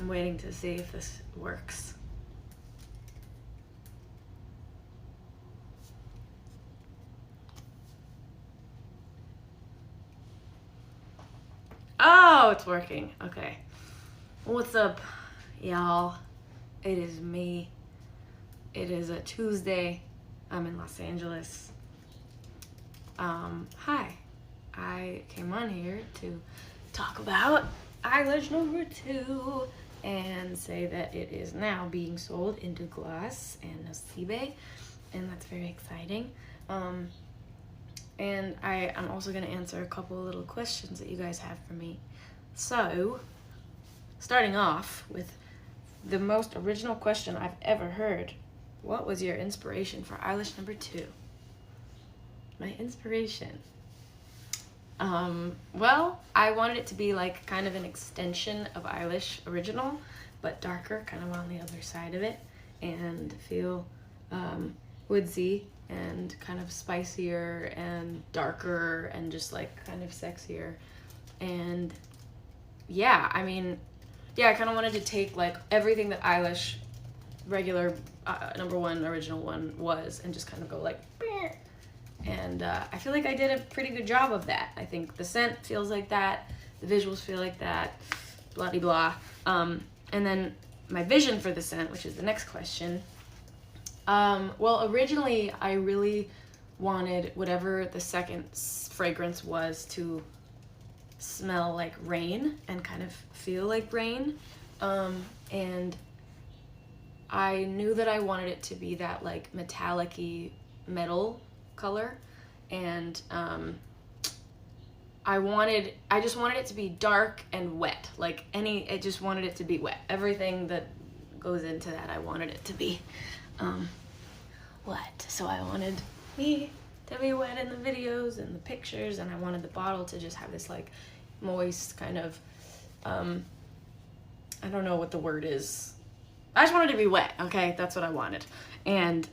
I'm waiting to see if this works. Oh, it's working. Okay. What's up, y'all? It is me. It is a Tuesday. I'm in Los Angeles. Hi. I came on here to talk about Eilish number 2 and say that it is now being sold into glass and nocibe, and that's very exciting. And I'm also going to answer a couple of little questions that you guys have for me. So, starting off with the most original question I've ever heard. What was your inspiration for Eilish number 2? My inspiration. Well, I wanted it to be like kind of an extension of Eilish original, but darker, kind of on the other side of it, and feel woodsy and kind of spicier and darker and just like kind of sexier. And yeah, I mean, yeah, I kind of wanted to take like everything that Eilish regular number 1 original one was and just kind of go like Bleh. And I feel like I did a pretty good job of that. I think the scent feels like that, the visuals feel like that, blah de blah. And then my vision for the scent, which is the next question. Well, originally I really wanted whatever the second fragrance was to smell like rain and kind of feel like rain. And I knew that I wanted it to be that like metallic-y metal color, and I just wanted it to be dark and wet, like I just wanted it to be wet. Everything that goes into that, I wanted it to be wet. So I wanted me to be wet in the videos and the pictures, and I wanted the bottle to just have this like moist kind of I don't know what the word is. I just wanted it to be wet, okay? That's what I wanted. And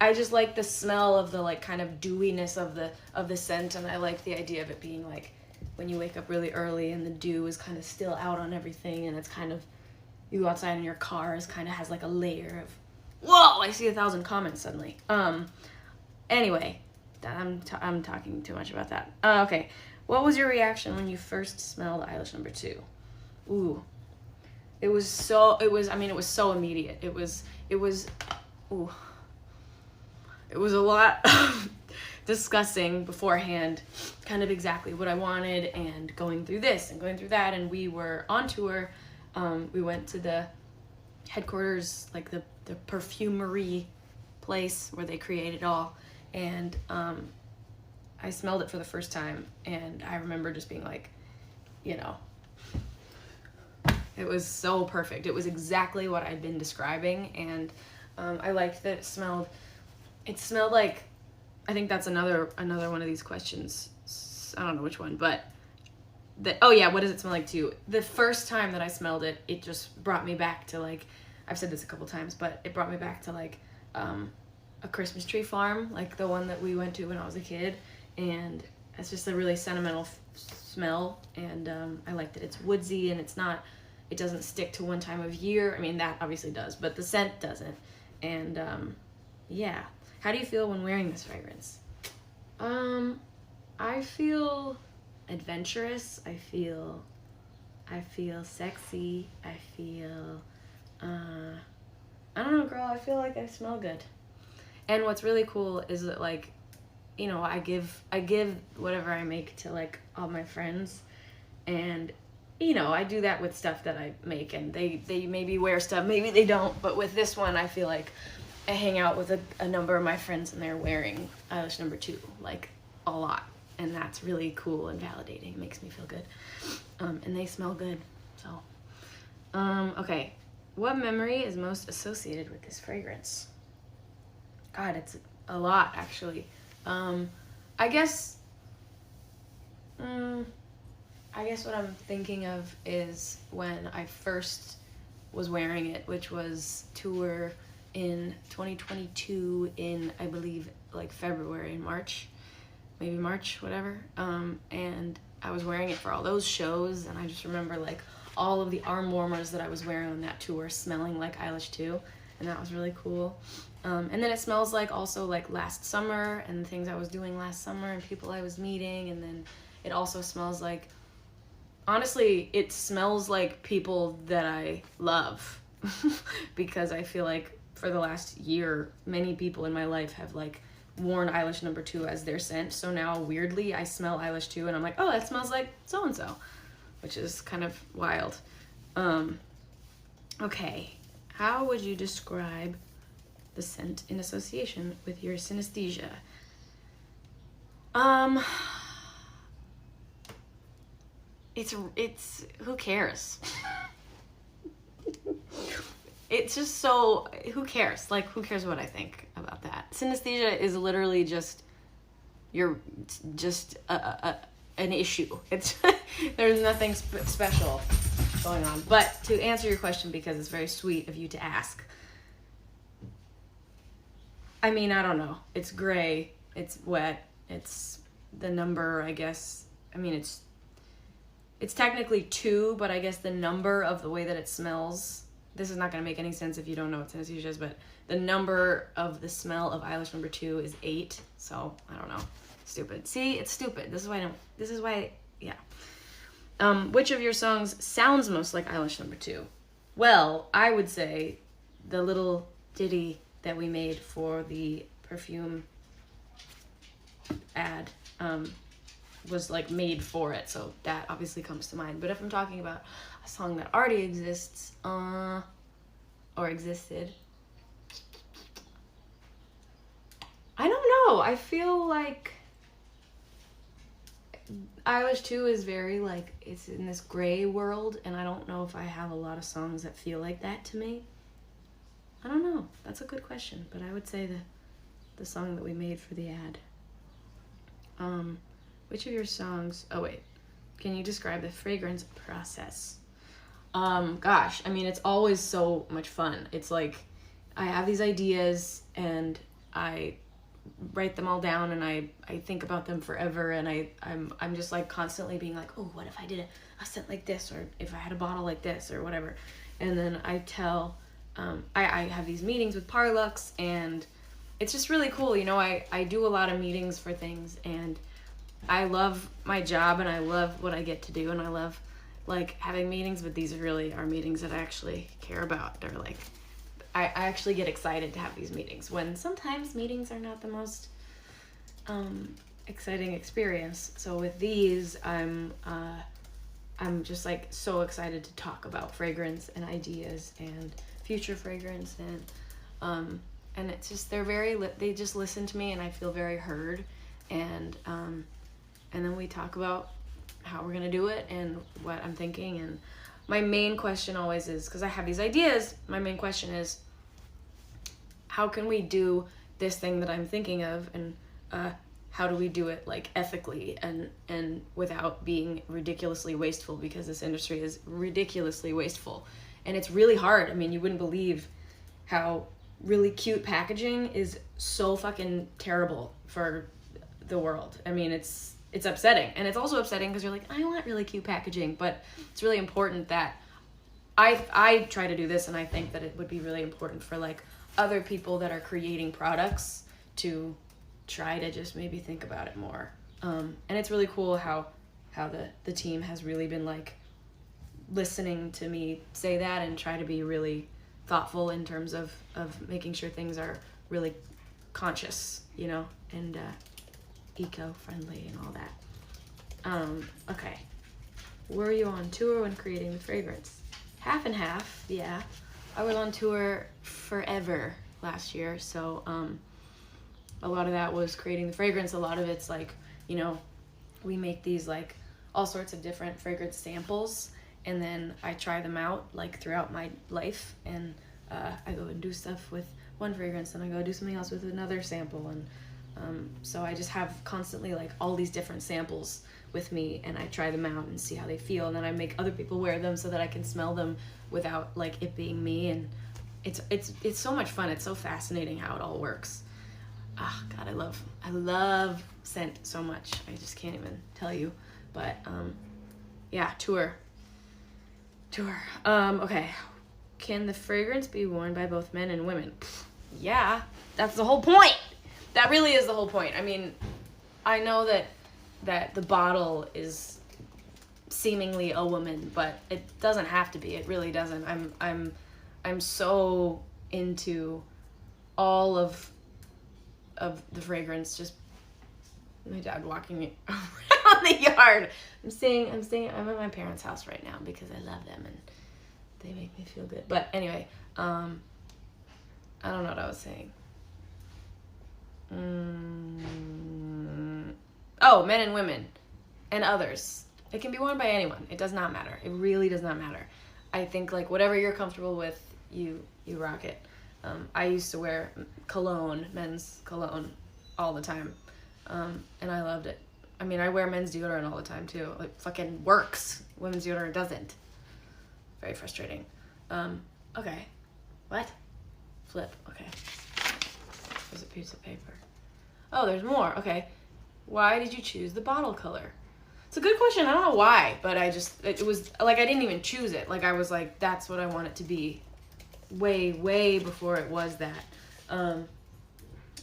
I just like the smell of the like kind of dewiness of the scent, and I like the idea of it being like when you wake up really early and the dew is kind of still out on everything, and it's kind of, you go outside in your car, is kind of has like a layer of, whoa, I see 1,000 comments suddenly. Anyway, I'm talking too much about that. Okay, what was your reaction when you first smelled Eilish number 2? Ooh. It was so immediate. It was a lot of discussing beforehand kind of exactly what I wanted and going through this and going through that. And we were on tour. We went to the headquarters, like the perfumery place where they create it all. And I smelled it for the first time. And I remember just being like, you know, it was so perfect. It was exactly what I'd been describing. And I liked that it smelled like, I think that's another one of these questions. I don't know which one, but oh yeah, what does it smell like to you? The first time that I smelled it, it just brought me back to like, I've said this a couple times, but it brought me back to like a Christmas tree farm, like the one that we went to when I was a kid. And it's just a really sentimental smell. And I like that it's woodsy and it doesn't stick to one time of year. I mean, that obviously does, but the scent doesn't. And yeah. How do you feel when wearing this fragrance? I feel adventurous. I feel sexy. I feel, I don't know, girl, I feel like I smell good. And what's really cool is that, like, you know, I give whatever I make to like all my friends, and you know, I do that with stuff that I make, and they maybe wear stuff, maybe they don't, but with this one, I feel like I hang out with a number of my friends and they're wearing Eilish number 2, like a lot. And that's really cool and validating. It makes me feel good. And they smell good, so. Okay, what memory is most associated with this fragrance? God, it's a lot, actually. I guess what I'm thinking of is when I first was wearing it, which was tour in 2022 in, I believe, like February and March, maybe March, whatever. And I was wearing it for all those shows, and I just remember like all of the arm warmers that I was wearing on that tour smelling like Eilish too, and that was really cool. And then it smells like also like last summer and the things I was doing last summer and people I was meeting, and then it also smells like, honestly, it smells like people that I love because I feel like for the last year, many people in my life have like worn Eilish No. 2 as their scent. So now weirdly I smell Eilish 2 and I'm like, oh, that smells like so-and-so, which is kind of wild. Okay, how would you describe the scent in association with your synesthesia? It's who cares? It's just so, who cares? Like, who cares what I think about that? Synesthesia is literally just an issue. It's there's nothing special going on. But to answer your question, because it's very sweet of you to ask, I mean, I don't know. It's gray. It's wet. It's the number, I guess. I mean, it's technically 2, but I guess the number of the way that it smells, this is not going to make any sense if you don't know what synesthesia is, but the number of the smell of Eilish No. 2 is 8. So, I don't know. Stupid. See, it's stupid. This is why, yeah. Which of your songs sounds most like Eilish No. 2? Well, I would say the little ditty that we made for the perfume ad was like made for it, so that obviously comes to mind. But if I'm talking about a song that already exists or existed, I don't know. I feel like Eilish 2 is very like, it's in this gray world, and I don't know if I have a lot of songs that feel like that to me. I don't know. That's a good question, but I would say the song that we made for the ad. Which of your songs, oh wait, can you describe the fragrance process? Gosh, I mean, it's always so much fun. It's like, I have these ideas and I write them all down and I think about them forever, and I'm just like constantly being like, oh, what if I did a scent like this, or if I had a bottle like this, or whatever. And then I tell, I have these meetings with Parlux, and it's just really cool. You know, I do a lot of meetings for things, and I love my job and I love what I get to do, and I love like having meetings, but these really are meetings that I actually care about. They're like, I actually get excited to have these meetings, when sometimes meetings are not the most exciting experience. So with these, I'm just like so excited to talk about fragrance and ideas and future fragrance, and it's just, they just listen to me and I feel very heard, and then we talk about how we're gonna do it and what I'm thinking. And my main question always is, because I have these ideas, my main question is, how can we do this thing that I'm thinking of, and how do we do it like ethically and without being ridiculously wasteful, because this industry is ridiculously wasteful and it's really hard. I mean, you wouldn't believe how really cute packaging is so fucking terrible for the world. I mean, it's upsetting, and it's also upsetting because you're like, I want really cute packaging, but it's really important that I try to do this, and I think that it would be really important for like other people that are creating products to try to just maybe think about it more. And it's really cool how the team has really been like listening to me say that and try to be really thoughtful in terms of making sure things are really conscious, you know, and eco-friendly and all that. Okay. Were you on tour when creating the fragrance? Half and half, yeah. I was on tour forever last year, so a lot of that was creating the fragrance. A lot of it's like, you know, we make these like all sorts of different fragrance samples, and then I try them out like throughout my life, and I go and do stuff with one fragrance, and I go do something else with another sample, and so I just have constantly like all these different samples with me, and I try them out and see how they feel, and then I make other people wear them so that I can smell them without like it being me. And it's so much fun. It's so fascinating how it all works. God, I love scent so much. I just can't even tell you. But yeah, tour. Okay. Can the fragrance be worn by both men and women? Yeah, that's the whole point. That really is the whole point. I mean, I know that the bottle is seemingly a woman, but it doesn't have to be. It really doesn't. I'm so into all of the fragrance. Just my dad walking around the yard. I'm at my parents' house right now because I love them and they make me feel good. But anyway, I don't know what I was saying. Oh, men and women and others. It can be worn by anyone. It does not matter. It really does not matter. I think like whatever you're comfortable with, you rock it. I used to wear cologne, men's cologne, all the time, and I loved it. I mean, I wear men's deodorant all the time too. It fucking works. Women's deodorant doesn't. Very frustrating. Okay. What? Flip. Okay. There's a piece of paper. Oh, there's more. Okay. Why did you choose the bottle color? It's a good question. I don't know why, but it was like I didn't even choose it. Like I was like, that's what I want it to be. Way before it was that.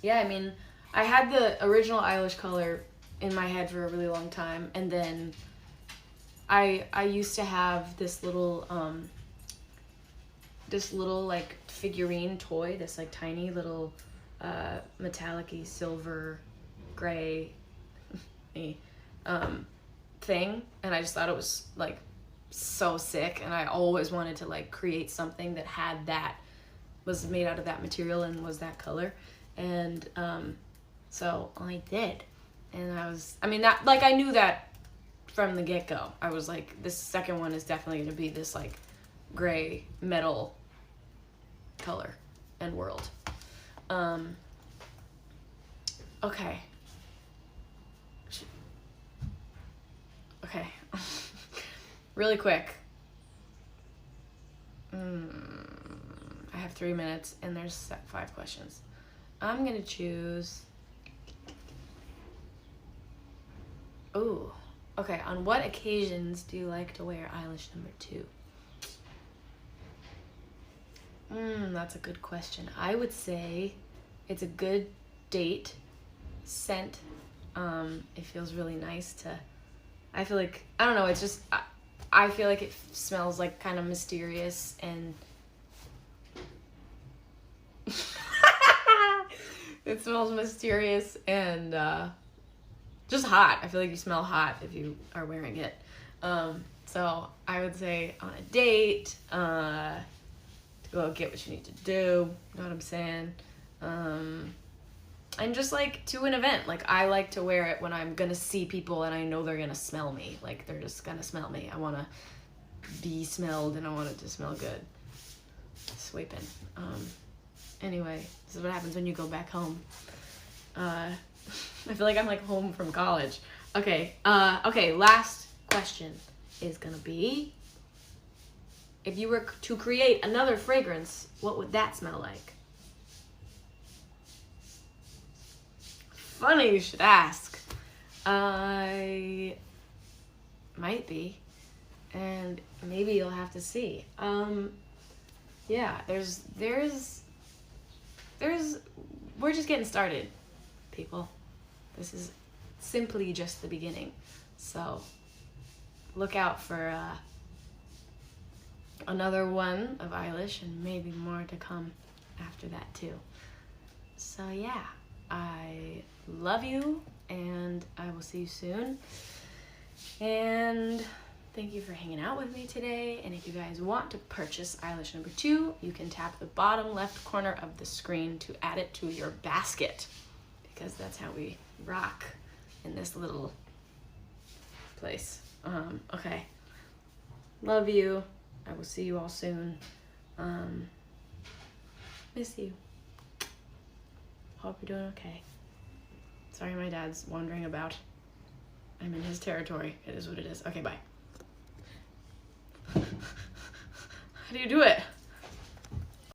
Yeah, I mean, I had the original Eilish color in my head for a really long time, and then I used to have this little like figurine toy, this like tiny little metallic-y silver gray thing, and I just thought it was like so sick, and I always wanted to like create something that was made out of that material and was that color, and so I did, and I knew that from the get-go. I was like, this second one is definitely going to be this like gray metal color and world. Okay. Really quick. I have 3 minutes and there's 5 questions. I'm gonna choose. Oh, okay. On what occasions do you like to wear Eilish number 2? That's a good question. I would say it's a good date scent. It feels really nice to. I feel like I don't know. It's just I feel like it smells like kind of mysterious and. It smells mysterious and just hot. I feel like you smell hot if you are wearing it. So I would say on a date, to go get what you need to do. Know what I'm saying? And just like to an event. Like I like to wear it when I'm gonna see people and I know they're gonna smell me. Like they're just gonna smell me. I wanna be smelled and I want it to smell good. Sweeping. Anyway, this is what happens when you go back home. I feel like I'm like home from college. Okay, last question is gonna be, if you were to create another fragrance, what would that smell like? Funny you should ask. I might be, and maybe you'll have to see. Yeah, we're just getting started, people. This is simply just the beginning. So look out for another one of Eilish and maybe more to come after that too. So yeah, I love you and I will see you soon. And thank you for hanging out with me today. And if you guys want to purchase Eilish number 2, you can tap the bottom left corner of the screen to add it to your basket, because that's how we rock in this little place. Okay. Love you. I will see you all soon. Miss you. Hope you're doing okay. Sorry my dad's wandering about. I'm in his territory. It is what it is. Okay, bye. How do you do it?